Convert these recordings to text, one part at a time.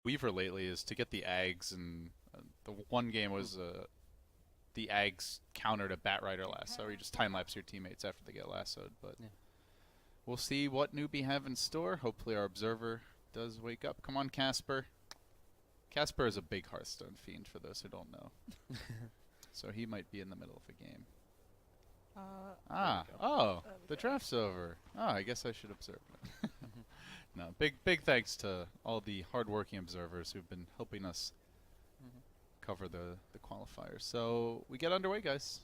Weaver lately is to get the Ags, and the one game was the Ags countered a Batrider lasso, where you just time lapse your teammates after they get lassoed. But Yeah. we'll see what NewBee have in store. Hopefully our observer does wake up. Come on, Casper. Casper is a big Hearthstone fiend, for those who don't know. So he might be in the middle of a game. The draft's over. I guess I should observe it. No, big thanks to all the hardworking observers who've been helping us cover the qualifiers. So we get underway, guys.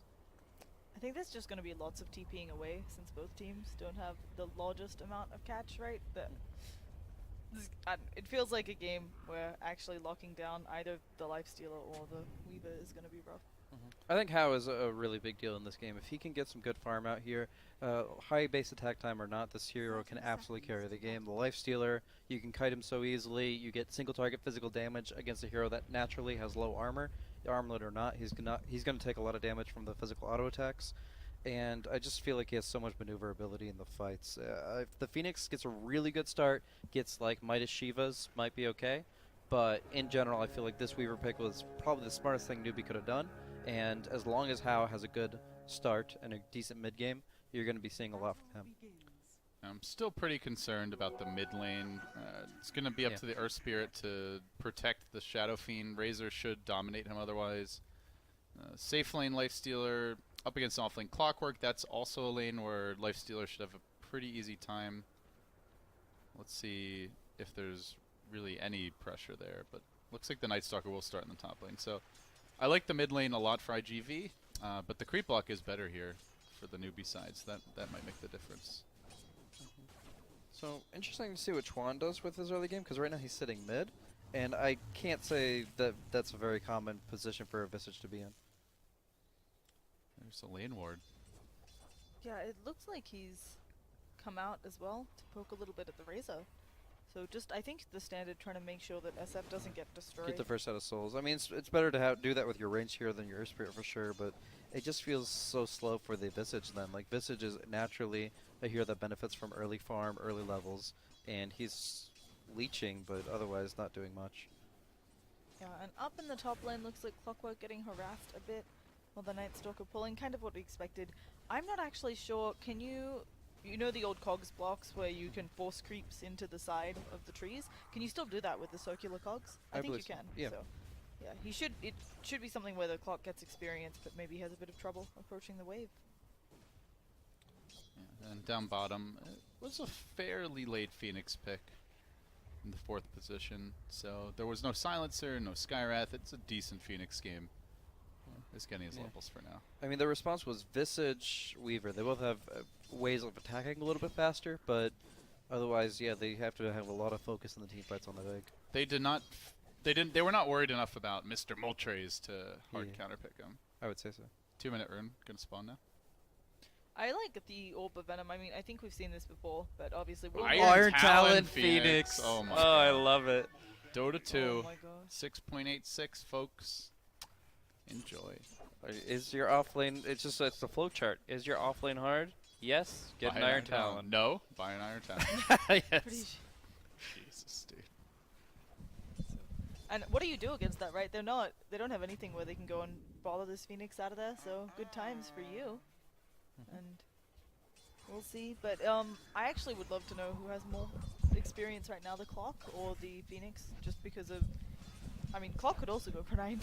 I think there's just going to be lots of TPing away since both teams don't have the largest amount of catch, right? It feels like a game where actually locking down either the Lifestealer or the Weaver is going to be rough. I think How is a really big deal in this game. If he can get some good farm out here, high base attack time or not, this hero can absolutely carry the game. The Lifestealer, you can kite him so easily. You get single target physical damage against a hero that naturally has low armor. Armlet or not, he's gonna take a lot of damage from the physical auto attacks. And I just feel like he has so much maneuverability in the fights. If the Phoenix gets a really good start, gets like Midas Shivas, might be okay. But in general, I feel like this Weaver pick was probably the smartest thing NewBee could have done. And as long as How has a good start and a decent mid game, you're going to be seeing a lot from him. I'm still pretty concerned about the mid lane. It's going to be up to the Earth Spirit to protect the Shadow Fiend. Razor should dominate him otherwise. Safe lane Lifestealer up against off lane Clockwork. That's also a lane where Lifestealer should have a pretty easy time. Let's see if there's really any pressure there, but looks like the Night Stalker will start in the top lane. So I like the mid lane a lot for IGV, but the creep block is better here for the NewBee sides. That might make the difference. So interesting to see what Chuan does with his early game, because right now he's sitting mid, and I can't say that that's a very common position for a Visage to be in. There's a lane ward. Yeah, it looks like he's come out as well to poke a little bit at the Razor. So just, I think the standard trying to make sure that SF doesn't get destroyed. Get the first set of souls. I mean, it's better to do that with your range hero than your Earth Spirit for sure, but it just feels so slow for the Visage then. Like, Visage is naturally a hero that benefits from early farm, early levels, and he's leeching, but otherwise not doing much. Yeah, and up in the top lane looks like Clockwork getting harassed a bit while the Night Stalker pulling, kind of what we expected. I'm not actually sure, can you know the old cogs blocks where you can force creeps into the side of the trees? Can you still do that with the circular cogs? I think you can. Yeah. So, yeah, it should be something where the clock gets experience, but maybe has a bit of trouble approaching the wave. Yeah, and down bottom, it was a fairly late Phoenix pick in the 4th position. So there was no Silencer, no Skywrath. It's a decent Phoenix game. It's getting his levels for now. I mean, the response was Visage, Weaver. They both have ways of attacking a little bit faster, but otherwise, yeah, they have to have a lot of focus in the team fights on the big. They were not worried enough about Mr. Moltres to hard counterpick him. I would say so. 2-minute rune gonna spawn now. I like the Orb of Venom. I mean, I think we've seen this before, but obviously we'll Iron Talon Phoenix. Oh my god. I love it. Dota 2. Oh my gosh. 6.86, folks. Enjoy. Is your offlane? It's the flow chart. Is your offlane hard? Yes. Get Buy an Iron Talon. No. Buy an Iron Talon. Yes. Jesus, dude. And what do you do against that, right? They don't have anything where they can go and follow this Phoenix out of there, so good times for you. And we'll see. But I actually would love to know who has more experience right now, the Clock or the Phoenix, just because of, I mean, Clock could also go for 9.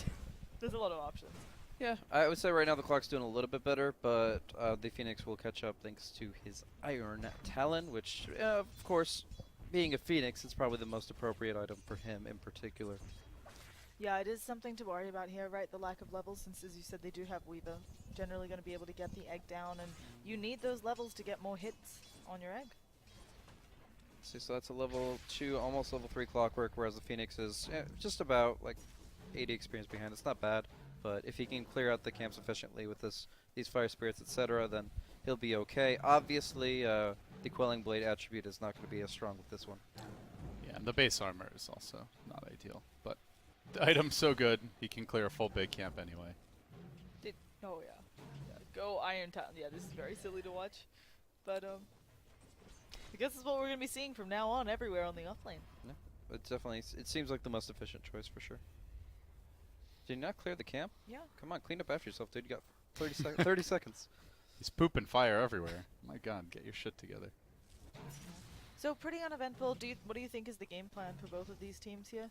There's a lot of options. Yeah, I would say right now the Clock's doing a little bit better, but the Phoenix will catch up thanks to his Iron Talon, which, of course, being a Phoenix, it's probably the most appropriate item for him in particular. Yeah, it is something to worry about here, right? The lack of levels, since as you said, they do have Weaver. Generally going to be able to get the egg down, and you need those levels to get more hits on your egg. See, so that's a level 2, almost level 3 Clockwork, whereas the Phoenix is just about like 80 experience behind. It's not bad, but if he can clear out the camps efficiently with these Fire Spirits, etc., then he'll be okay. Obviously, the Quelling Blade attribute is not going to be as strong with this one. Yeah, and the base armor is also not ideal, but the item's so good, he can clear a full big camp anyway. Oh yeah. Go Iron Talon. Yeah, this is very silly to watch, but I guess that's what we're gonna be seeing from now on everywhere on the offlane. Yeah. it definitely it seems like the most efficient choice for sure. Did you not clear the camp? Yeah. Come on, clean up after yourself, dude. You got 30 seconds. He's pooping fire everywhere. My God, get your shit together. So pretty uneventful. What do you think is the game plan for both of these teams here?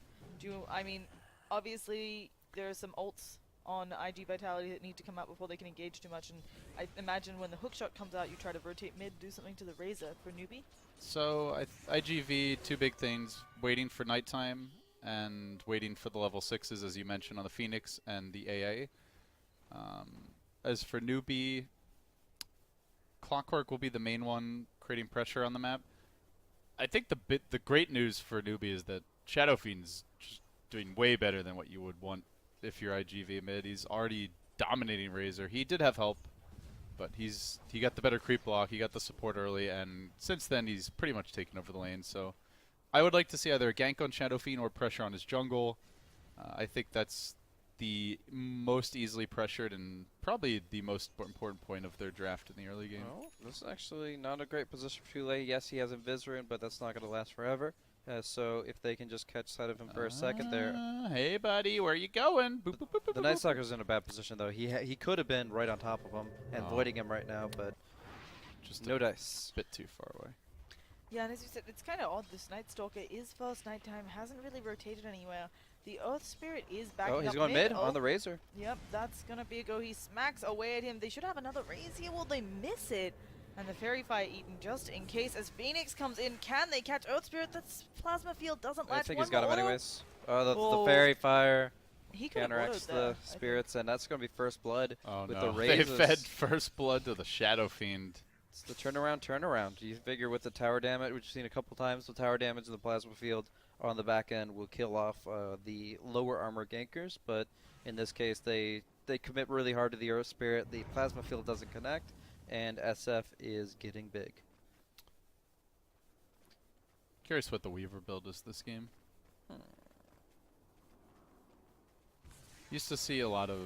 I mean, obviously there are some ults on IG Vitality that need to come out before they can engage too much, and I imagine when the hookshot comes out, you try to rotate mid, do something to the Razor for NewBee. So IGV, two big things: waiting for nighttime and waiting for the level 6s, as you mentioned, on the Phoenix and the AA. As for NewBee, Clockwork will be the main one, creating pressure on the map. I think the great news for NewBee is that Shadow Fiend's just doing way better than what you would want if you're IGV mid. He's already dominating Razor. He did have help, but he got the better creep block. He got the support early, and since then he's pretty much taken over the lane. So I would like to see either a gank on Shadow Fiend or pressure on his jungle. I think that's the most easily pressured and probably the most important point of their draft in the early game. Well, this is actually not a great position for Fule. Yes, he has Invis-Rune, but that's not going to last forever. So if they can just catch sight of him for a second there. Hey, buddy, where you going? Boop, boop, boop, boop, The boop, Night boop. Stalker's in a bad position, though. He could have been right on top of him and Oh. voiding him right now, but Just no a dice. bit too far away. Yeah, and as you said, it's kind of odd. This Night Stalker is first nighttime, hasn't really rotated anywhere. The Earth Spirit is backing Oh, up he's going mid on the Razor. Yep, that's gonna be a go. He smacks away at him. They should have another raise here. Will they miss it? And the Fairy Fire eaten just in case. As Phoenix comes in, can they catch Earth Spirit? That Plasma Field doesn't latch. I think One he's got him more auto. anyways. Oh, the Oh. Fairy Fire He could have counteracts autoed there, I the think. spirits, and that's going to be first blood. Oh With no, the they raises. fed first blood to the Shadow Fiend. It's the turnaround. You figure with the tower damage, which you've seen a couple times, the tower damage in the Plasma Field on the back end will kill off the lower armor gankers, but in this case they commit really hard to the Earth Spirit. The Plasma Field doesn't connect, and SF is getting big. Curious what the Weaver build is this game. Used to see a lot of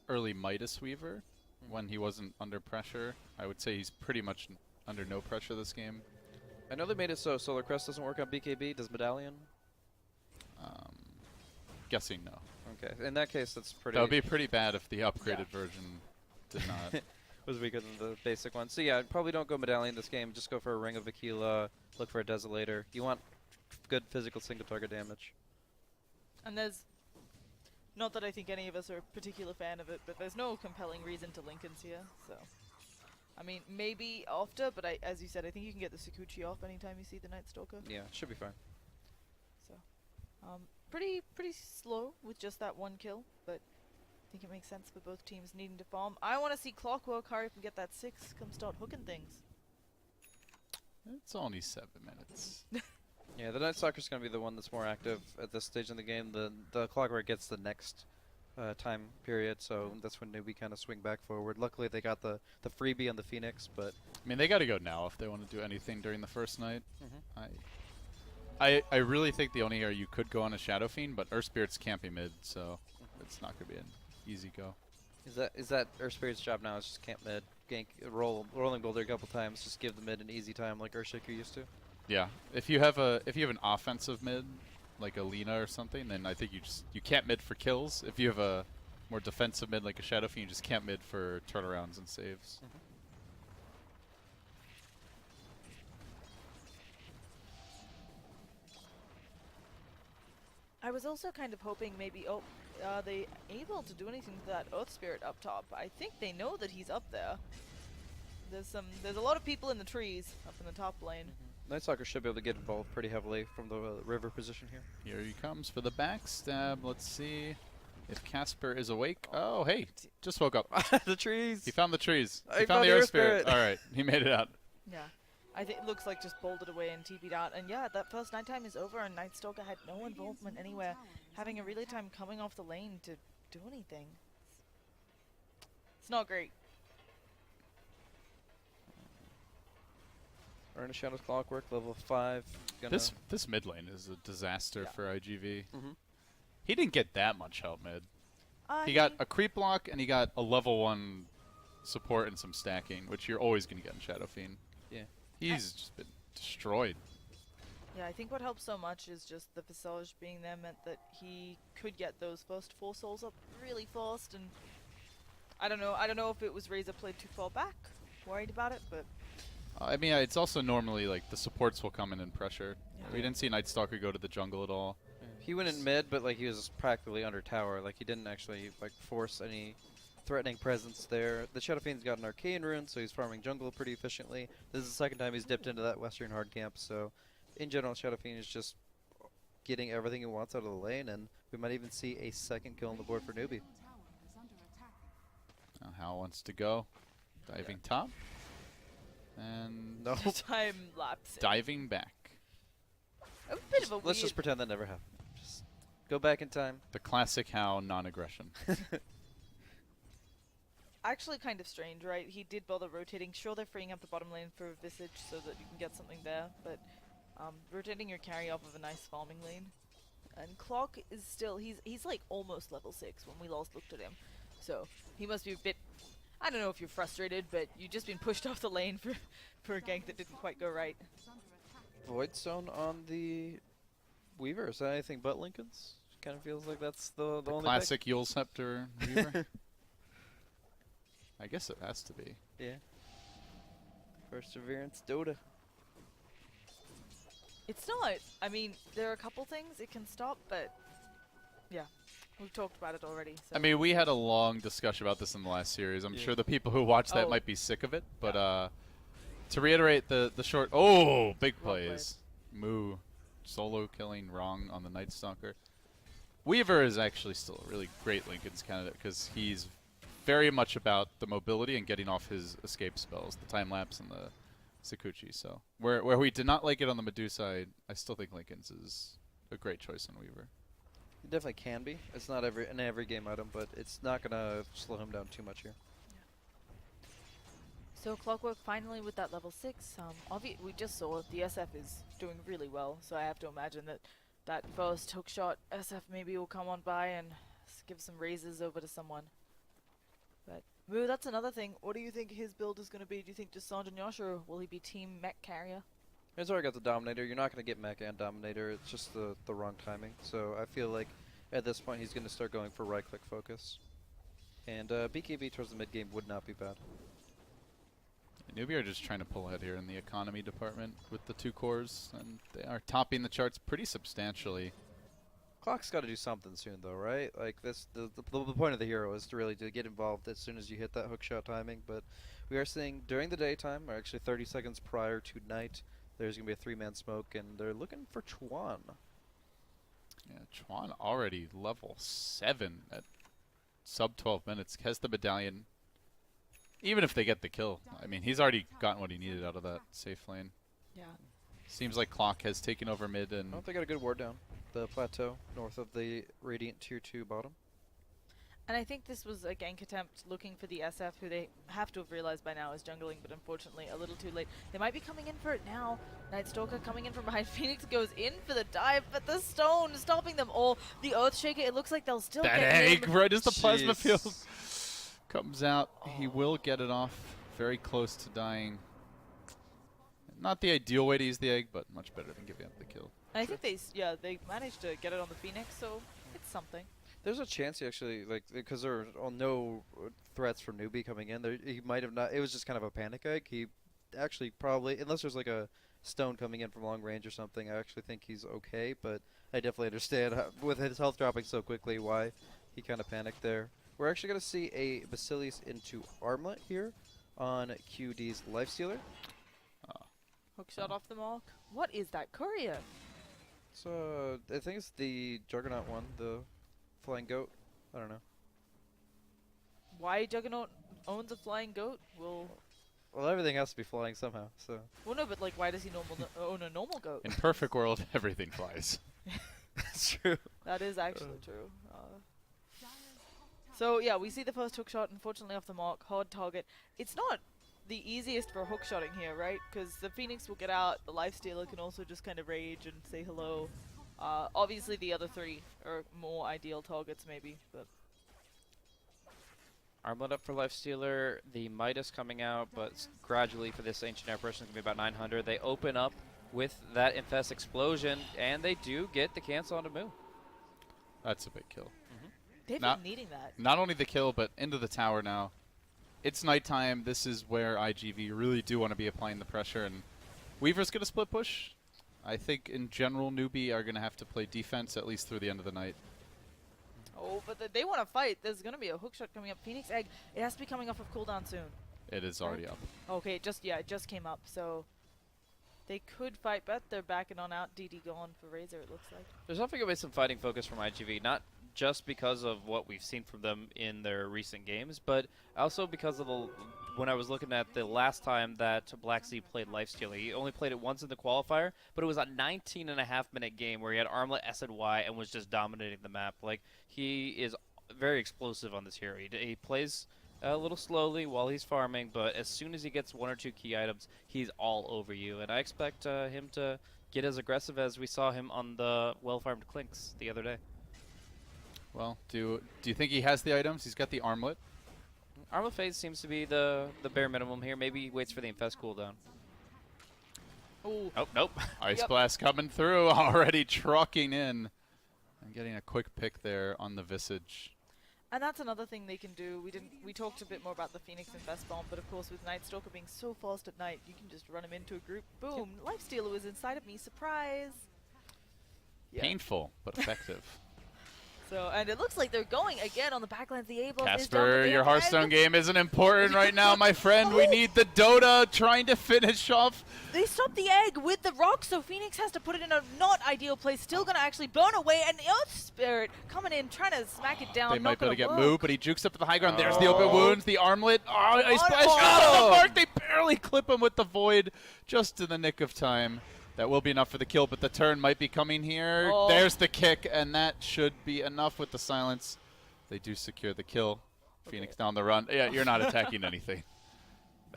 early Midas Weaver when he wasn't under pressure. I would say he's pretty much under no pressure this game. I know they made it so Solar Crest doesn't work on BKB. Does Medallion? Guessing no. Okay, in that case that's pretty. That would be pretty bad if the upgraded version did not. was weaker than the basic one. So yeah, probably don't go Medallion this game. Just go for a Ring of Aquila. Look for a Desolator. You want good physical single target damage. And there's, not that I think any of us are a particular fan of it, but there's no compelling reason to Lincolns here, so. I mean, maybe after, but as you said, I think you can get the Sakuchi off anytime you see the Night Stalker. Yeah, should be fine. So, pretty slow with just that one kill, but I think it makes sense for both teams needing to farm. I want to see Clockwork hurry up and get that 6, come start hooking things. It's only 7 minutes. Yeah, the Night Stalker's going to be the one that's more active at this stage in the game. The Clockwork gets the next time period, so that's when we kind of swing back forward. Luckily, they got the freebie on the Phoenix, but I mean, they got to go now if they want to do anything during the first night. I really think the only area you could go on is Shadow Fiend, but Earth Spirit's camping mid, so it's not going to be an easy go. is that Earth Spirit's job now? Is just camp mid, gank, rolling boulder a couple times, just give the mid an easy time like Earthshaker used to. Yeah, if you have an offensive mid, like a Lina or something, then I think you can't mid for kills. If you have a more defensive mid like a Shadow Fiend, you just can't mid for turnarounds and saves. I was also kind of hoping maybe, are they able to do anything to that Earth Spirit up top? I think they know that he's up there. There's a lot of people in the trees up in the top lane. Night Stalker should be able to get involved pretty heavily from the river position here. Here he comes for the backstab. Let's see if Casper is awake. Oh, hey, just woke up. The trees! He found the trees. I He found found the the Earth Earth Spirit. Spirit. All right, he made it out. Yeah. I think it looks like just bolted away and TP'd out. And yeah, that first nighttime is over and Night Stalker had no involvement anywhere, having a really time coming off the lane to do anything. It's not great. Earn Shadow's Clockwork, level 5. This mid lane is a disaster Yeah. for IGV. Mhm. He didn't get that much help mid. I He got mean, a creep block and he got a level 1 support and some stacking, which you're always going to get in Shadow Fiend. Yeah. He's just been destroyed. Yeah, I think what helps so much is just the Visage being there meant that he could get those first 4 souls up really fast, and I don't know if it was Razor played too far back, worried about it, but I mean, it's also normally like the supports will come in and pressure. Yeah. We didn't see Night Stalker go to the jungle at all. He went in mid, but like he was practically under tower. Like he didn't actually like force any threatening presence there. The Shadow Fiend's got an arcane rune, so he's farming jungle pretty efficiently. This is the second time he's dipped into that western hard camp, so in general, Shadow Fiend is just getting everything he wants out of the lane, and we might even see a second kill on the board for NewBee. Now Hal wants to go. Diving top. And No. time lapse. diving back. A bit of a Let's weird. just pretend that never happened. Just go back in time. The classic Hal non-aggression. Actually kind of strange, right? He did bother rotating. Sure, they're freeing up the bottom lane for Visage so that you can get something there, but rotating your carry off of a nice farming lane. And Clock is still, he's like almost level 6 when we last looked at him. So he must be a bit, I don't know if you're frustrated, but you've just been pushed off the lane for a gank that didn't quite go right. Void Stone on the Weaver. Is that anything but Lincoln's? Kind of feels like that's the only Classic Yule Scepter Weaver. I guess it has to be. pick. Yeah. Perseverance Dota. It's not, I mean, there are a couple things it can stop, but yeah, we've talked about it already. So. I mean, we had a long discussion about this in the last series. I'm Yeah. sure the people who watch that Oh. might be sick of it, but to reiterate the short, oh, big Wrong play. plays. Moo, solo killing wrong on the Night Stalker. Weaver is actually still a really great Lincoln's candidate because he's very much about the mobility and getting off his escape spells, the time lapse and the Sakuchi. So where we did not like it on the Medusa, I still think Lincoln's is a great choice on Weaver. It definitely can be. It's not an every game item, but it's not gonna slow him down too much here. So Clockwork finally with that level 6. We just saw the SF is doing really well, so I have to imagine that that first hookshot SF maybe will come on by and give some raises over to someone. But Moo, that's another thing. What do you think his build is going to be? Do you think just Sanj and Yosh, or will he be team mech carrier? He's already got the Dominator. You're not gonna get Mech and Dominator. It's just the wrong timing. So I feel like at this point he's gonna start going for right-click focus. And BKB towards the mid game would not be bad. NewBee are just trying to pull ahead here in the economy department with the 2 cores, and they are topping the charts pretty substantially. Clock's got to do something soon, though, right? Like this, the point of the hero is to really get involved as soon as you hit that hookshot timing. But we are seeing during the daytime, or actually 30 seconds prior to night, there's gonna be a 3-man smoke, and they're looking for Chuan. Yeah, Chuan already level 7 at sub 12 minutes. Has the medallion. Even if they get the kill, I mean, he's already gotten what he needed out of that safe lane. Yeah. Seems like Clock has taken over mid and Oh, they got a good ward down. The plateau north of the Radiant Tier 2 bottom. And I think this was a gank attempt looking for the SF, who they have to have realized by now is jungling, but unfortunately a little too late. They might be coming in for it now. Night Stalker coming in from behind. Phoenix goes in for the dive, but the stone stopping them all. The Earthshaker, it looks like they'll still that get egg him. right as the plasma Jeez. field comes out. He will get it off. Very close to dying. Not the ideal way to use the egg, but much better than giving up the kill. And I think they managed to get it on the Phoenix, so it's something. There's a chance he actually, like, because there are no threats from NewBee coming in, he might have not, it was just kind of a panic egg. He actually probably, unless there's like a stone coming in from long range or something, I actually think he's okay, but I definitely understand how, with his health dropping so quickly why he kind of panicked there. We're actually going to see a Basilius into Armlet here on QD's Lifestealer. Hookshot off the mark. What is that courier? So, I think it's the Juggernaut one, the Flying Goat. I don't know. Why Juggernaut owns a flying goat? Well, Well, everything has to be flying somehow, so. well no, but like, why does he own a normal goat? In perfect world, everything flies. That's true. That is actually true. So yeah, we see the first hookshot, unfortunately off the mark, hard target. It's not the easiest for hookshotting here, right? Because the Phoenix will get out, the Lifestealer can also just kind of rage and say hello. Obviously the other 3 are more ideal targets maybe, but... Armlet up for Lifestealer, the Midas coming out, but gradually for this Ancient Air Person, it's going to be about 900. They open up with that Infest Explosion, and they do get the cancel onto Moo. That's a big kill. They've Not- been needing that. Not only the kill, but into the tower now. It's nighttime. This is where IGV really do want to be applying the pressure, and Weaver's going to split push. I think in general, NewBee are going to have to play defense at least through the end of the night. Oh, but they want to fight. There's going to be a hook shot coming up. Phoenix Egg, it has to be coming off of cooldown soon. It is already up. Okay, it just came up, so they could fight, but they're backing on out. DD gone for Razor, it looks like. There's definitely going to be some fighting focus from IGV, not just because of what we've seen from them in their recent games, but also because of when I was looking at the last time that Black Sea played Lifestealer. He only played it once in the qualifier, but it was a 19.5-minute game where he had Armlet, S and Y, and was just dominating the map. Like, he is very explosive on this hero. He plays a little slowly while he's farming, but as soon as he gets 1 or 2 key items, he's all over you. And I expect him to get as aggressive as we saw him on the well-farmed Clinks the other day. Well, do you think he has the items? He's got the armlet. Armlet phase seems to be the bare minimum here. Maybe he waits for the Infest cooldown. Ooh. Oh, nope. Ice Yep. Blast coming through, already trucking in. And getting a quick pick there on the Visage. And that's another thing they can do. We talked a bit more about the Phoenix Infest bomb, but of course with Night Stalker being so fast at night, you can just run him into a group. Boom! Lifestealer was inside of me. Surprise! Yeah. Painful, but effective. So, and it looks like they're going again on the backlines. The A-Block is Casper, jumping your in, Hearthstone and game isn't important right now, my friend. We need the Dota trying to finish off. They stopped the egg with the rock, so Phoenix has to put it in a not ideal place. Still gonna actually burn away, and Earth Spirit coming in, trying to smack it down. They might be able to get work. moved, but he jukes up to the high ground. There's the open wounds, the armlet. Oh, Ice Splash Oh! out of the mark. They barely clip him with the Void just in the nick of time. That will be enough for the kill, but the turn might be coming here. Oh. There's the kick, and that should be enough with the silence. They do secure the kill. Phoenix down the run. Yeah, you're not attacking anything.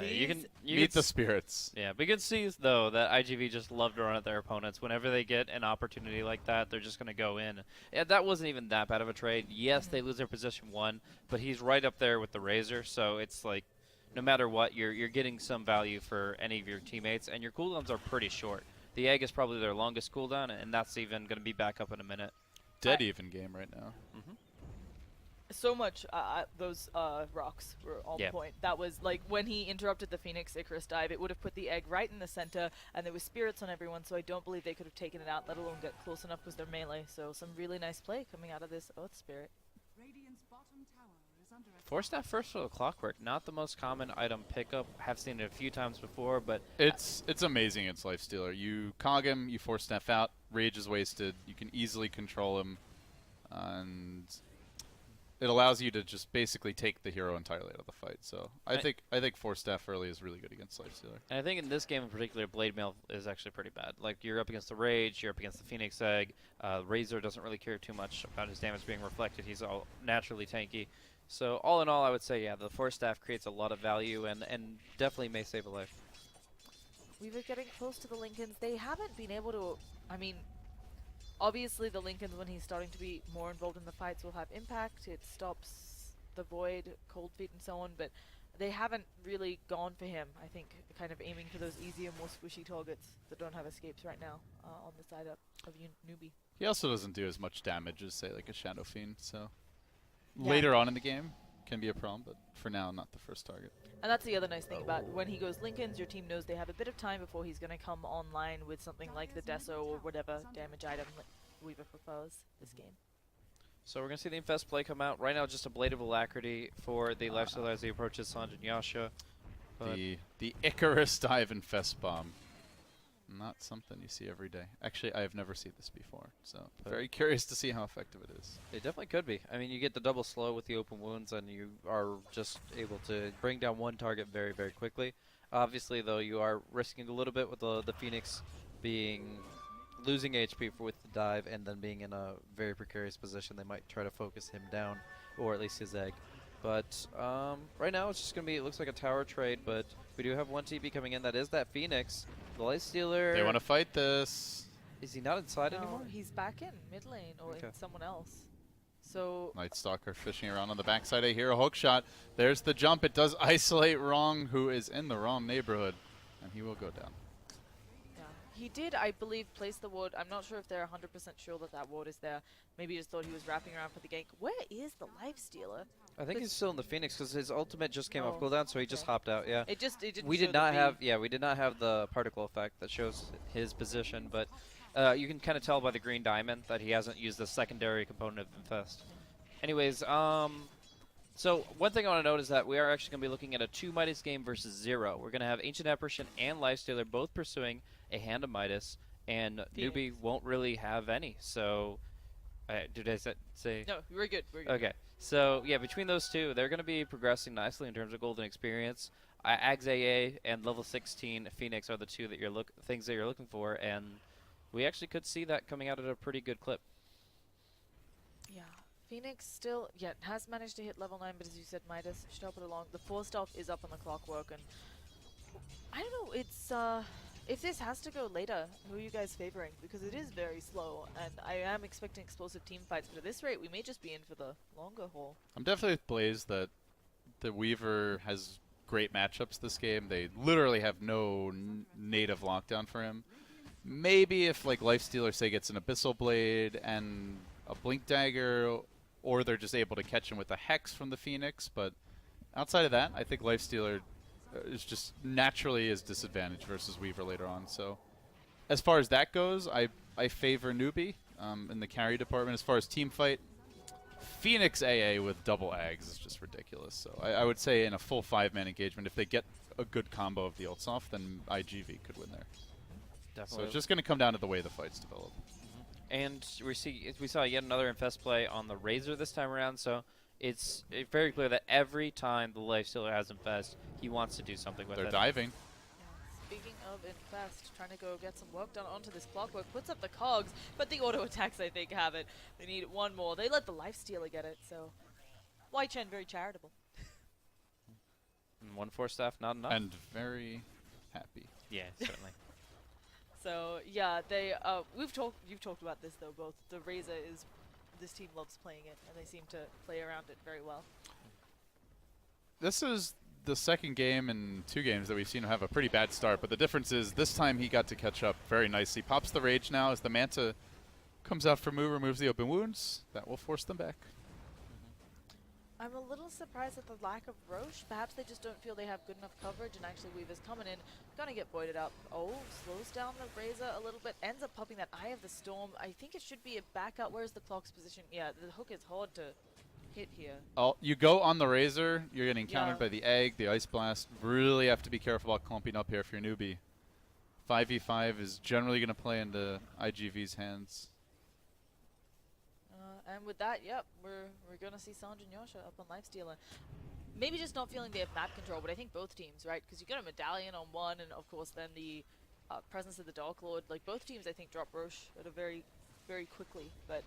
You can Meet the spirits. Yeah, we can see though that IGV just love to run at their opponents. Whenever they get an opportunity like that, they're just going to go in. Yeah, that wasn't even that bad of a trade. Yes, they lose their position 1, but he's right up there with the Razor, so it's like no matter what, you're getting some value for any of your teammates, and your cooldowns are pretty short. The egg is probably their longest cooldown, and that's even going to be back up in a minute. Dead even game right now. So much, those rocks were on Yeah. point. That was like when he interrupted the Phoenix Icarus dive, it would have put the egg right in the center, and there was spirits on everyone, so I don't believe they could have taken it out, let alone get close enough because they're melee. So some really nice play coming out of this Earth Spirit. Radiant's bottom tower is under attack. Force Staff First for the Clockwork, not the most common item pickup. Have seen it a few times before, but It's amazing. It's Lifestealer. You cog him, you force staff out. Rage is wasted. You can easily control him, and it allows you to just basically take the hero entirely out of the fight. So I think force staff early is really good against Lifestealer. and I think in this game in particular, Blade Mail is actually pretty bad. Like, you're up against the Rage, you're up against the Phoenix Egg. Razor doesn't really care too much about his damage being reflected. He's all naturally tanky. So all in all, I would say, yeah, the Force Staff creates a lot of value and definitely may save a life. We were getting close to the Lincolns. They haven't been able to, I mean, obviously the Lincolns, when he's starting to be more involved in the fights, will have impact. It stops the Void, Cold Feet, and so on, but they haven't really gone for him. I think kind of aiming for those easier, more squishy targets that don't have escapes right now on the side up of NewBee. He also doesn't do as much damage as, say, like a Shadow Fiend. So Yeah. later on in the game can be a problem, but for now, not the first target. And that's the other nice thing about when he goes Lincolns, your team knows they have a bit of time before he's going to come online with something like the Deso or whatever damage item Weaver propose this game. So we're going to see the Infest play come out. Right now, just a Blade of Alacrity for the Lifestealer as he approaches Sanj and Yasha. But The Icarus dive and Fest Bomb. Not something you see every day. Actually, I have never seen this before, so very curious to see how effective it is. it definitely could be. I mean, you get the double slow with the open wounds, and you are just able to bring down one target very, very quickly. Obviously, though, you are risking a little bit with the Phoenix losing HP with the dive and then being in a very precarious position. They might try to focus him down, or at least his egg. But right now, it's just going to be, it looks like a tower trade, but we do have one TP coming in. That is that Phoenix. The Lifestealer. They want to fight this. Is he not inside No, anymore? he's back in mid lane or Okay. in someone else. So Night Stalker fishing around on the backside. I hear a hook shot. There's the jump. It does isolate Wrong, who is in the wrong neighborhood, and he will go down. yeah, he did, I believe, place the ward. I'm not sure if they're 100% sure that that ward is there. Maybe he just thought he was wrapping around for the gank. Where is the Lifestealer? I think he's still in the Phoenix because his ultimate just came off Oh, cooldown, so he just okay. hopped out. Yeah. It didn't We show did the not V. have we did not have the particle effect that shows his position, but you can kind of tell by the green diamond that he hasn't used the secondary component of Infest. Anyways, so one thing I want to note is that we are actually going to be looking at a 2 Midas game versus 0. We're going to have Ancient Apparition and Lifestealer both pursuing a Hand of Midas, and Phoenix. NewBee won't really have any. So, did I say? No, we're good. We're good. Okay, so yeah, between those two, they're going to be progressing nicely in terms of golden experience. Ags AA and level 16 Phoenix are the two that things that you're looking for, and we actually could see that coming out at a pretty good clip. Yeah. Phoenix still, has managed to hit level 9, but as you said, Midas should help it along. The 4 off is up on the clockwork, and I don't know, it's, if this has to go later, who are you guys favoring? Because it is very slow, and I am expecting explosive team fights, but at this rate, we may just be in for the longer haul. I'm definitely with Blaze that the Weaver has great matchups this game. They literally have no native lockdown for him. Maybe if like Lifestealer, say, gets an Abyssal Blade and a Blink Dagger, or they're just able to catch him with a Hex from the Phoenix, but outside of that, I think Lifestealer is just naturally is disadvantaged versus Weaver later on. So as far as that goes, I favor NewBee in the carry department. As far as team fight, Phoenix AA with double Ags is just ridiculous. So I would say in a full 5-man engagement, if they get a good combo of the ults off, then IGV could win there. So Definitely. it's just going to come down to the way the fights develop. And we saw yet another Infest play on the Razor this time around, so it's very clear that every time the Lifestealer has Infest, he wants to do something with They're it. diving. Speaking of Infest, trying to go get some work done onto this clockwork, puts up the cogs, but the auto attacks, I think, have it. They need one more. They let the Lifestealer get it, so Wai Chen very charitable. And 1-4 staff, not enough. And very happy. Yeah, certainly. So yeah, you've talked about this though. Both the Razor this team loves playing it, and they seem to play around it very well. This is the second game in 2 games that we've seen him have a pretty bad start, but the difference is this time he got to catch up very nicely. Pops the Rage now as the Manta comes out for Moo, removes the open wounds. That will force them back. I'm a little surprised at the lack of Roche. Perhaps they just don't feel they have good enough coverage, and actually Weaver's coming in, gonna get voided up. Oh, slows down the Razor a little bit, ends up popping that Eye of the Storm. I think it should be a backup. Where's the clock's position? Yeah, the hook is hard to hit here. Oh, you go on the Razor, you're getting countered Yeah. by the Egg, the Ice Blast. Really have to be careful about clumping up here if you're NewBee. 5v5 is generally going to play into IGV's hands. And with that, yep, we're gonna see Sanj and Yasha up on Lifestealer. Maybe just not feeling they have map control, but I think both teams, right? Because you got a Medallion on one, and of course then the presence of the Dark Lord. Like both teams, I think drop Roche at a very, very quickly. But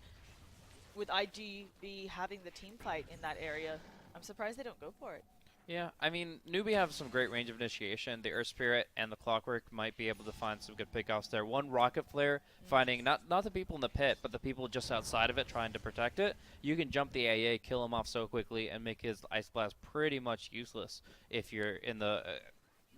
with IGV having the team fight in that area, I'm surprised they don't go for it. Yeah, I mean, NewBee have some great range of initiation. The Earth Spirit and the Clockwork might be able to find some good pickoffs there. One Rocket Flare, finding not the people in the pit, but the people just outside of it trying to protect it. You can jump the AA, kill him off so quickly, and make his Ice Blast pretty much useless if you're in the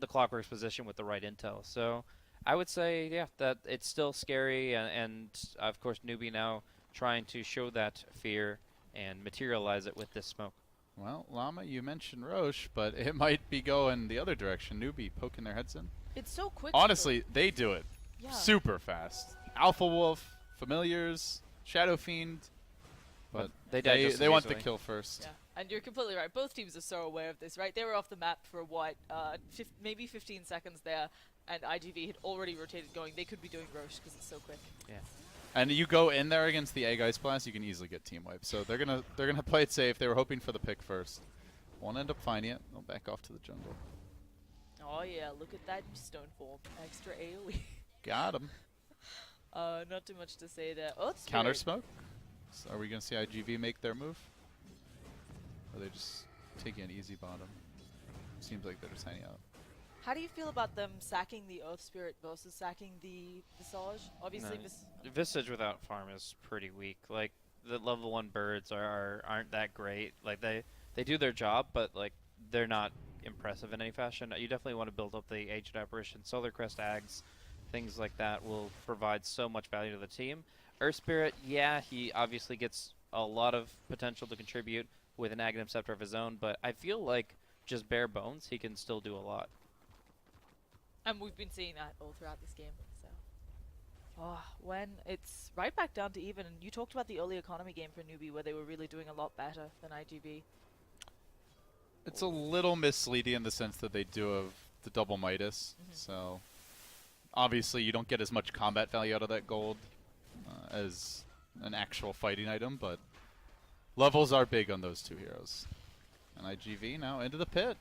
Clockwork's position with the right intel. So I would say, yeah, that it's still scary, and of course NewBee now trying to show that fear and materialize it with this smoke. Well, Llama, you mentioned Roche, but it might be going the other direction. NewBee poking their heads in. It's so quick. Honestly, they do it yeah. super fast. Alpha Wolf, Familiars, Shadow Fiend, but They die just as they want the easily. kill first. Yeah, and you're completely right. Both teams are so aware of this, right? They were off the map for what, maybe 15 seconds there, and IGV had already rotated going. They could be doing Roche because it's so quick. Yeah. And you go in there against the Egg Ice Blast, you can easily get team wiped. So they're gonna play it safe. They were hoping for the pick first. Won't end up finding it. They'll back off to the jungle. Oh yeah, look at that stone form. Extra AoE. Got him. Not too much to say there. Oh, it's Counter Spirit. smoke. So are we gonna see IGV make their move? Or are they just taking an easy bottom? Seems like they're just hanging out. How do you feel about them sacking the Earth Spirit versus sacking the Visage? Obviously, No, Visage without farm is pretty weak. Like, the level 1 birds aren't that great. Like they do their job, but like they're not impressive in any fashion. You definitely want to build up the Ancient Apparition, Solar Crest Ags, things like that will provide so much value to the team. Earth Spirit, yeah, he obviously gets a lot of potential to contribute with an Aghanim Scepter of his own, but I feel like just bare bones, he can still do a lot. And we've been seeing that all throughout this game. So, when it's right back down to even, and you talked about the early economy game for NewBee where they were really doing a lot better than IGV. It's a little misleading in the sense that they do have the double Midas, so obviously you don't get as much combat value out of that gold as an actual fighting item, but levels are big on those two heroes. And IGV now into the pit.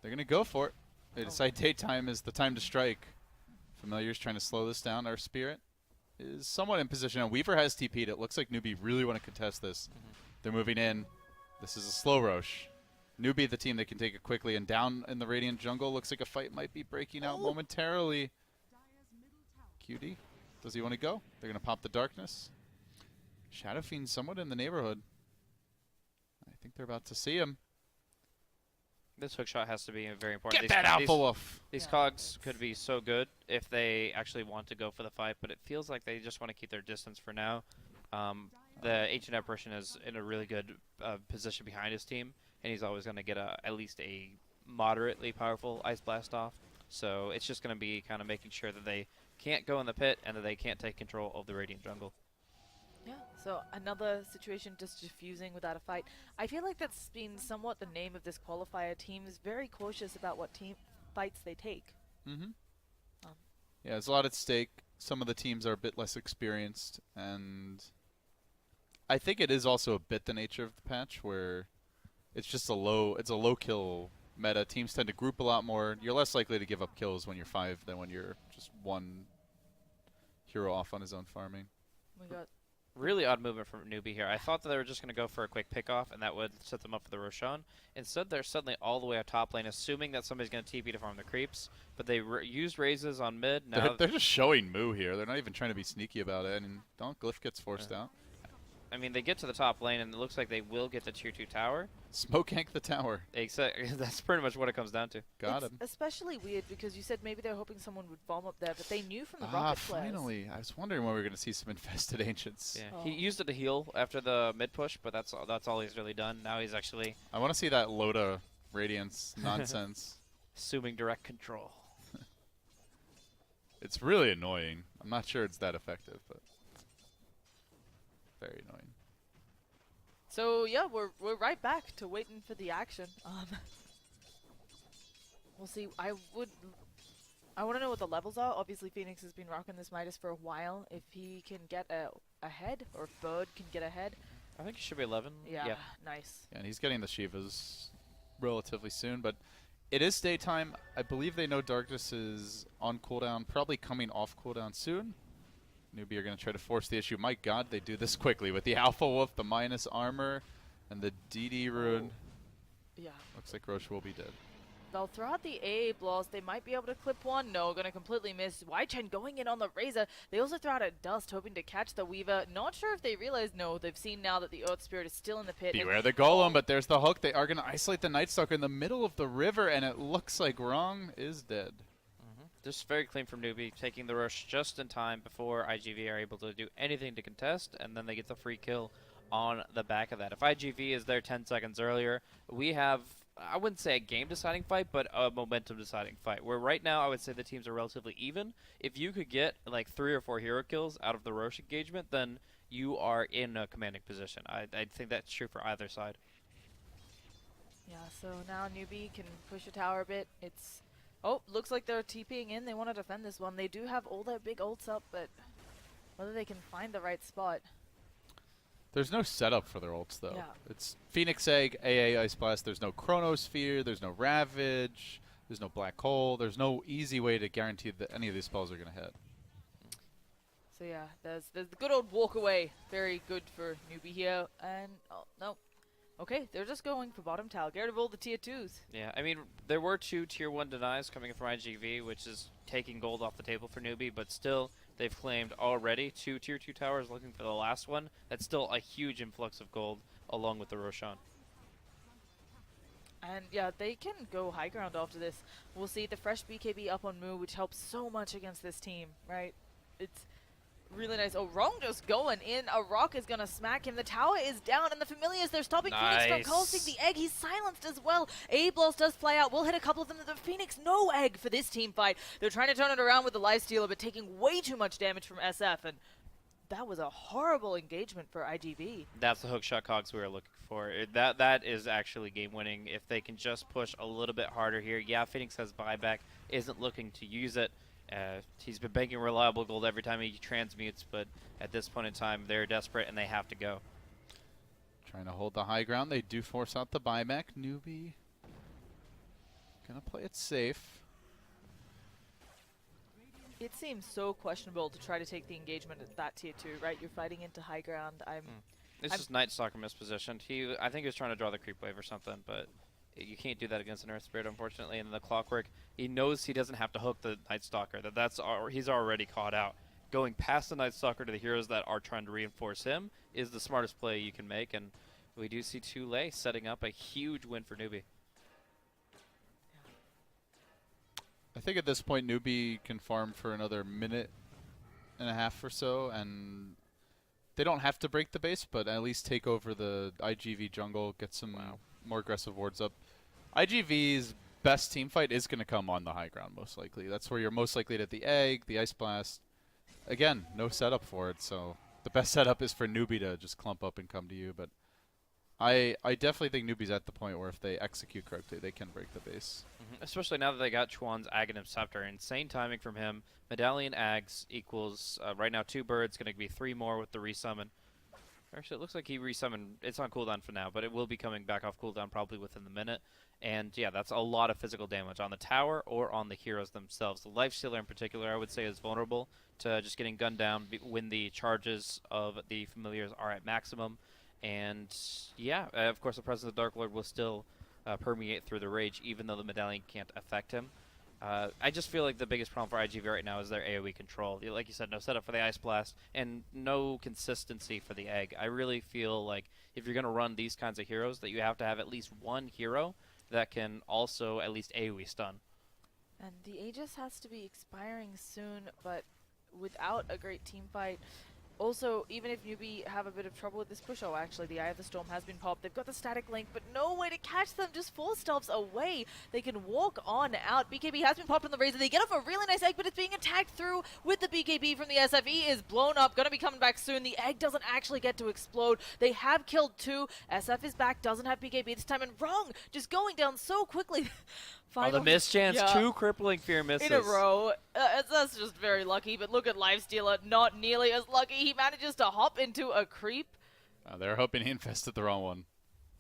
They're going to go for it. They decide daytime is the time to strike. Familiar's trying to slow this down. Our Spirit is somewhat in position. Now Weaver has TP'd. It looks like NewBee really want to contest this. They're moving in. This is a slow Roche. NewBee, the team that can take it quickly, and down in the Radiant jungle, looks like a fight might be breaking out momentarily. QD, does he want to go? They're going to pop the darkness. Shadow Fiend somewhat in the neighborhood. I think they're about to see him. This hookshot has to be very important. Get that Alpha Wolf! These cogs could be so good if they actually want to go for the fight, but it feels like they just want to keep their distance for now. The Ancient Apparition is in a really good position behind his team, and he's always going to get at least a moderately powerful Ice Blast off. So it's just going to be kind of making sure that they can't go in the pit and that they can't take control of the Radiant jungle. Yeah, so another situation just diffusing without a fight. I feel like that's been somewhat the name of this qualifier. Teams very cautious about what team fights they take. Yeah, there's a lot at stake. Some of the teams are a bit less experienced, and I think it is also a bit the nature of the patch where it's just a low kill meta. Teams tend to group a lot more. You're less likely to give up kills when you're 5 than when you're just one hero off on his own farming. We got Really odd movement from NewBee here. I thought that they were just going to go for a quick pick-off, and that would set them up for the Roshan. Instead, they're suddenly all the way up top lane, assuming that somebody's going to TP to farm the creeps. But they used raises on mid. Now They're just showing Moo here. They're not even trying to be sneaky about it. And Glyph gets forced out. I mean, they get to the top lane, and it looks like they will get the tier 2 tower. Smoke gank the tower. That's pretty much what it comes down to. Got it's him. especially weird because you said maybe they were hoping someone would bomb up there, but they knew from the rocket flares. Finally. I was wondering when we were going to see some infested ancients. Yeah, he used it to heal after the mid push, but that's all he's really done. Now he's actually I want to see that Loda Radiance nonsense. assuming direct control. It's really annoying. I'm not sure it's that effective, but very annoying. So yeah, we're right back to waiting for the action. We'll see. I want to know what the levels are. Obviously, Phoenix has been rocking this Midas for a while. If he can get ahead, or if Bird can get ahead. I think he should be 11. Yeah, nice. Yeah, and he's getting the Shivas relatively soon, but it is daytime. I believe they know Darkness is on cooldown, probably coming off cooldown soon. NewBee are going to try to force the issue. My god, they do this quickly with the Alpha Wolf, the minus armor, and the DD rune. Yeah. Looks like Roche will be dead. They'll throw out the AA blast. They might be able to clip one. No, going to completely miss. Chen going in on the Razor. They also throw out a Dust, hoping to catch the Weaver. Not sure if they realize. No, they've seen now that the Earth Spirit is still in the pit. Beware the Golem, but there's the hook. They are going to isolate the Night Stalker in the middle of the river, and it looks like Wrong is dead. Just very clean from NewBee, taking the rush just in time before IGV are able to do anything to contest, and then they get the free kill on the back of that. If IGV is there 10 seconds earlier, we have, I wouldn't say a game-deciding fight, but a momentum-deciding fight, where right now I would say the teams are relatively even. If you could get like 3 or 4 hero kills out of the Roche engagement, then you are in a commanding position. I think that's true for either side. Yeah, so now NewBee can push a tower a bit. It's... Oh, looks like they're TPing in. They want to defend this one. They do have all their big ults up, but whether they can find the right spot. There's no setup for their ults, though. Yeah. It's Phoenix Egg, AA Ice Blast. There's no Chronosphere. There's no Ravage. There's no Black Hole. There's no easy way to guarantee that any of these spells are going to hit. So yeah, there's the good old walk away. Very good for NewBee here. And, oh, no. Okay, they're just going for bottom tower. Get rid of all the tier 2s. Yeah, I mean, there were 2 tier 1 denies coming from IGV, which is taking gold off the table for NewBee, but still, They've claimed already 2 tier 2 towers, looking for the last one. That's still a huge influx of gold along with the Roshan. And yeah, they can go high ground after this. We'll see the fresh BKB up on Moo, which helps so much against this team, right? It's really nice. Oh, Rong just going in. A rock is going to smack him. The tower is down, and the Familiars, they're stopping Phoenix from casting the egg. He's silenced as well. A-Blast does fly out. We'll hit a couple of them. The Phoenix, no egg for this team fight. They're trying to turn it around with the Lifestealer, but taking way too much damage from SF, and that was a horrible engagement for IGV. That's the hookshot cogs we were looking for. That is actually game winning if they can just push a little bit harder here. Yeah, Phoenix has buyback, isn't looking to use it. He's been banking reliable gold every time he transmutes, but at this point in time, they're desperate and they have to go. Trying to hold the high ground. They do force out the buyback. NewBee gonna play it safe. It seems so questionable to try to take the engagement at that tier 2, right? You're fighting into high ground. It's just Night Stalker mispositioned. I think he was trying to draw the creep wave or something, but you can't do that against an Earth Spirit, unfortunately. And the Clockwork, he knows he doesn't have to hook the Night Stalker. He's already caught out. Going past the Night Stalker to the heroes that are trying to reinforce him is the smartest play you can make, and we do see Tule setting up a huge win for NewBee. I think at this point, NewBee can farm for another minute and a half or so, and they don't have to break the base, but at least take over the IGV jungle, get some more aggressive wards up. IGV's best team fight is going to come on the high ground, most likely. That's where you're most likely to hit the egg, the Ice Blast. Again, no setup for it, so the best setup is for NewBee to just clump up and come to you, but I definitely think NewBee's at the point where if they execute correctly, they can break the base. Especially now that they got Chuan's Ag and Scepter. Insane timing from him. Medallion Ags equals, right now, 2 birds. Going to be 3 more with the resummon. Actually, it looks like he resummoned. It's on cooldown for now, but it will be coming back off cooldown probably within the minute. And yeah, that's a lot of physical damage on the tower or on the heroes themselves. The Lifestealer in particular, I would say, is vulnerable to just getting gunned down when the charges of the Familiars are at maximum. And yeah, of course, the presence of the Dark Lord will still permeate through the Rage, even though the Medallion can't affect him. I just feel like the biggest problem for IGV right now is their AoE control. Like you said, no setup for the Ice Blast and no consistency for the Egg. I really feel like if you're going to run these kinds of heroes, that you have to have at least one hero that can also at least AoE stun. And the Aegis has to be expiring soon, but without a great team fight. Also, even if NewBee have a bit of trouble with this push, actually, the Eye of the Storm has been popped. They've got the static link, but no way to catch them, just 4 steps away. They can walk on out. BKB has been popped on the Razor. They get off a really nice egg, but it's being attacked through with the BKB from the SFE is blown up, gonna be coming back soon. The egg doesn't actually get to explode. They have killed 2. SF is back, doesn't have BKB this time, and Wrong just going down so quickly. Oh, the miss chance, 2 crippling fear misses. In a row. That's just very lucky, but look at Lifestealer, not nearly as lucky. He manages to hop into a creep. They're hoping he infested the wrong one.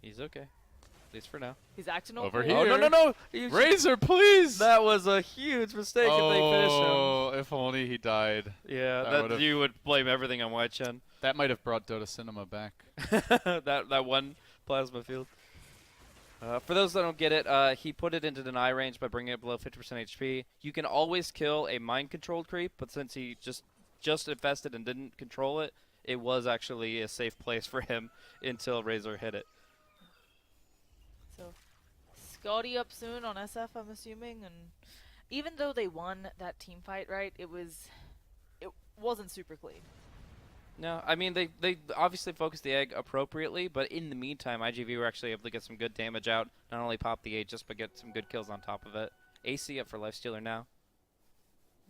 He's okay. At least for now. He's acting over cool. here. Oh, no. Razor, please! That was a huge mistake if they finish him. Oh, if only he died. Yeah, you would blame everything on White Chen. That might have brought Dota Cinema back. that one plasma field. For those that don't get it, he put it into deny range by bringing it below 50% HP. You can always kill a mind-controlled creep, but since he just infested and didn't control it, it was actually a safe place for him until Razor hit it. So, Scotty up soon on SF, I'm assuming, and even though they won that team fight, right, it wasn't super clean. No, I mean, they obviously focused the egg appropriately, but in the meantime, IGV were actually able to get some good damage out, not only pop the Aegis, but get some good kills on top of it. AC up for Lifestealer now.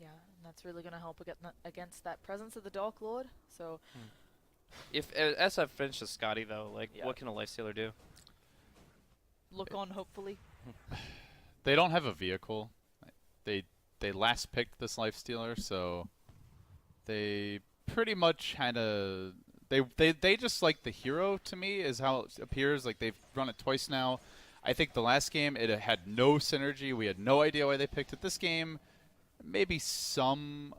Yeah, and that's really going to help against that presence of the Dark Lord, so... If SF finishes Scotty, though, what can a Lifestealer do? Look on, hopefully. They don't have a vehicle. They last picked this Lifestealer, so they pretty much kind of they just like the hero to me is how it appears. Like they've run it twice now. I think the last game it had no synergy. We had no idea why they picked it. This game, maybe some,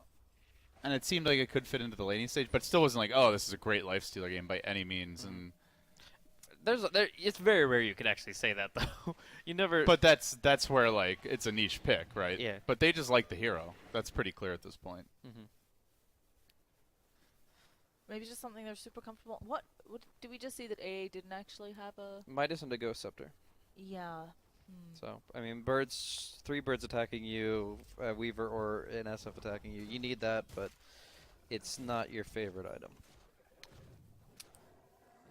and it seemed like it could fit into the laning stage, but still wasn't like, oh, this is a great Lifestealer game by any means. And it's very rare you can actually say that though. You never. But that's where like it's a niche pick, right? Yeah. But they just like the hero. That's pretty clear at this point. Maybe just something they're super comfortable. What did we just see that AA didn't actually have a? Midas into Ghost Scepter. Yeah. Hmm. So, I mean, birds, 3 birds attacking you, Weaver or an SF attacking you. You need that, but it's not your favorite item.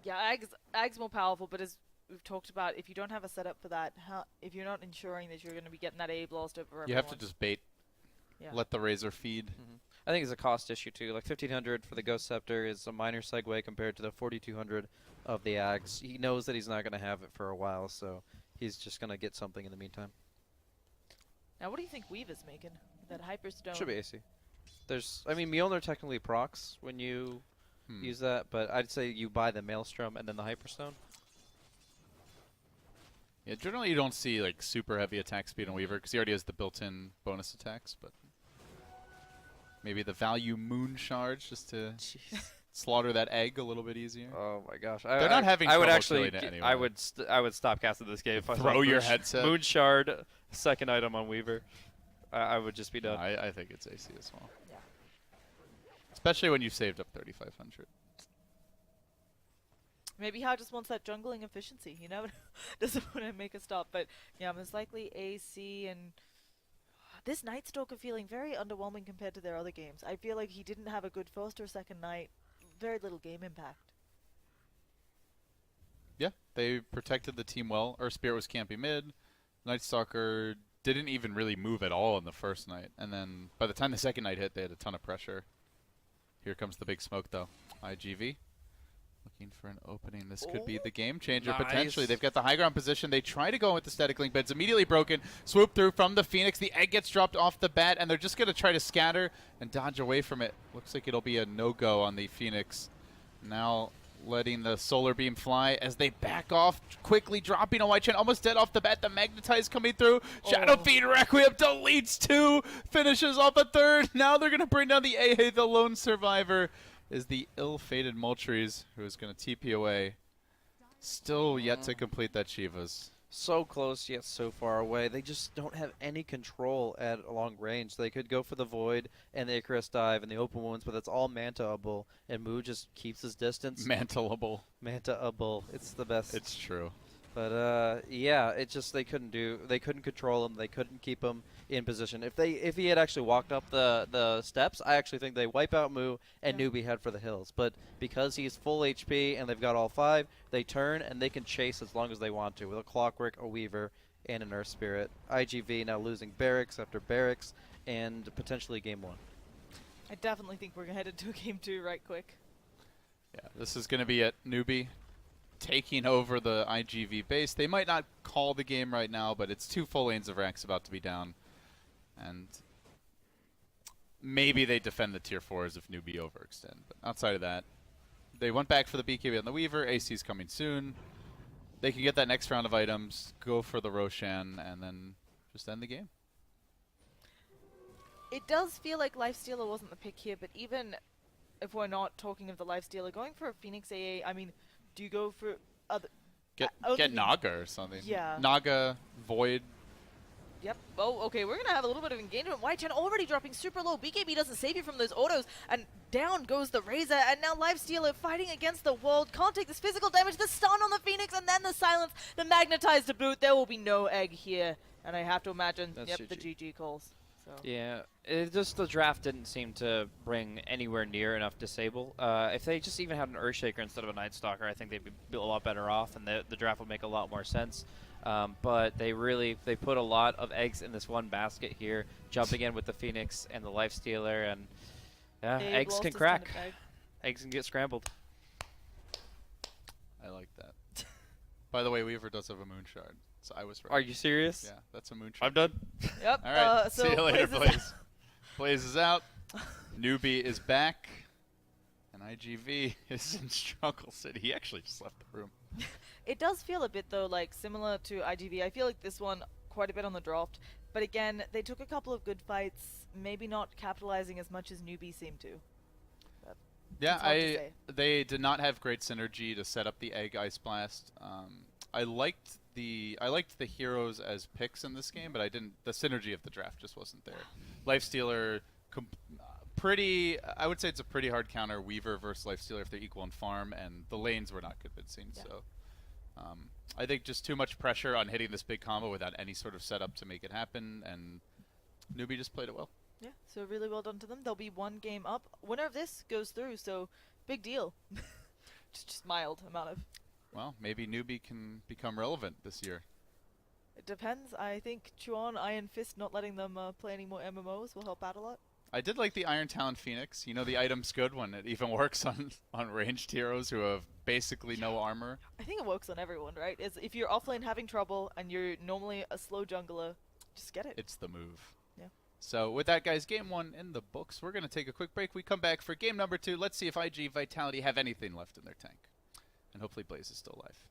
Yeah, Ag's more powerful, but as we've talked about, if you don't have a setup for that, if you're not ensuring that you're going to be getting that A blast over everyone. You have to just bait. Yeah. Let the Razor feed. I think it's a cost issue too. Like 1500 for the Ghost Scepter is a minor segue compared to the 4200 of the Axe. He knows that he's not going to have it for a while, so he's just going to get something in the meantime. Now, what do you think Weaver's making? That Hyperstone. Should be AC. There's, I mean, Mjolnir technically procs when you use that, but I'd say you buy the Maelstrom and then the Hyperstone. Yeah, generally you don't see like super heavy attack speed on Weaver because he already has the built-in bonus attacks, but maybe the value Moon Charge just to slaughter that egg a little bit easier. Oh my gosh, They're not having I would trouble actually. killing it anyway. I would stop casting this game if I Throw saw your Moon headset. Moon Shard, second item on Weaver. I would just be No, done. I think it's AC as well. Yeah. Especially when you've saved up 3,500. Maybe How just wants that jungling efficiency, you know? Doesn't want to make a stop. But yeah, most likely AC and this Night Stalker feeling very underwhelming compared to their other games. I feel like he didn't have a good first or second night. Very little game impact. Yeah, they protected the team well. Spirit was camping mid. Night Stalker didn't even really move at all in the first night. And then by the time the second night hit, they had a ton of pressure. Here comes the big smoke, though. IGV. Looking for an opening. This could be the game changer, potentially. Nice. They've got the high ground position. They try to go with the static link, but it's immediately broken. Swoop through from the Phoenix. The egg gets dropped off the bat, and they're just going to try to scatter and dodge away from it. Looks like it'll be a no-go on the Phoenix. Now letting the solar beam fly as they back off, quickly dropping a white chain, almost dead off the bat. The Magnetize coming through. Shadow Feed Requiem deletes 2, finishes off a 3rd. Now they're going to bring down the AA, the lone survivor. Is the ill-fated Moltres, who is going to TP away. Still yet to complete that Shivas. So close yet so far away. They just don't have any control at long range. They could go for the Void and the Icarus Dive and the open wounds, but that's all Manta-able, and Moo just keeps his distance. Mantleable. Manta-able. It's the best. It's true. But yeah, it just they couldn't control him. They couldn't keep him in position. If he had actually walked up the steps, I actually think they wipe out Moo and NewBee head for the hills. But because he's full HP and they've got all 5, they turn and they can chase as long as they want to with a Clockwork, a Weaver, and an Earth Spirit. IGV now losing barracks after barracks and potentially game 1. I definitely think we're headed to a game 2 right quick. Yeah, this is going to be at NewBee taking over the IGV base. They might not call the game right now, but it's 2 full lanes of Rax about to be down. And maybe they defend the tier 4s if NewBee overextend. But outside of that, they went back for the BKB on the Weaver. AC's coming soon. They can get that next round of items, go for the Roshan, and then just end the game. It does feel like Lifestealer wasn't the pick here, but even if we're not talking of the Lifestealer, going for a Phoenix AA, I mean, do you go for other... Get Naga or something. Yeah. Naga, Void. Yep. Oh, okay, we're going to have a little bit of engagement. White Chen already dropping super low. BKB doesn't save you from those autos, and down goes the Razor, and now Lifestealer fighting against the world. Can't take this physical damage, the stun on the Phoenix, and then the silence, the Magnetize to boot. There will be no egg here, and I have to imagine, That's the GG. GG calls. So. Yeah, it just the draft didn't seem to bring anywhere near enough disable. If they just even had an Earthshaker instead of a Night Stalker, I think they'd be a lot better off, and the draft would make a lot more sense. But they put a lot of eggs in this one basket here, jumping in with the Phoenix and the Lifestealer, and yeah, Abe eggs lost can his crack. kind of egg. Eggs can get scrambled. I like that. By the way, Weaver does have a Moon Shard, so I was right. Are you serious? Yeah, that's a Moon Shard. I'm done. Yep. All right, so see you later, Blaze is- Blaze. Blaze is out. NewBee is back. And IGV is in Struggle City. He actually just left the room. It does feel a bit, though, like similar to IGV. I feel like this one quite a bit on the draft. But again, they took a couple of good fights, maybe not capitalizing as much as NewBee seemed to. But Yeah, it's hard to say. they did not have great synergy to set up the Egg Ice Blast. I liked the heroes as picks in this game, but I didn't. The synergy of the draft just wasn't there. Lifestealer pretty. I would say it's a pretty hard counter Weaver versus Lifestealer if they're equal in farm, and the lanes were not convincing. Yeah. So I think just too much pressure on hitting this big combo without any sort of setup to make it happen, and NewBee just played it well. Yeah, so really well done to them. They'll be 1 game up. Winner of this goes through, so big deal. just mild amount of. Well, maybe NewBee can become relevant this year. It depends. I think Chuan, Iron Fist, not letting them play any more MMOs will help out a lot. I did like the Iron Talon Phoenix. You know, the item's good when it even works on ranged heroes who have basically no armor. I think it works on everyone, right? If you're offlane having trouble and you're normally a slow jungler, just get it. It's the move. Yeah. So with that, guys, game 1 in the books. We're going to take a quick break. We come back for game number 2. Let's see if IG Vitality have anything left in their tank. And hopefully Blaze is still alive.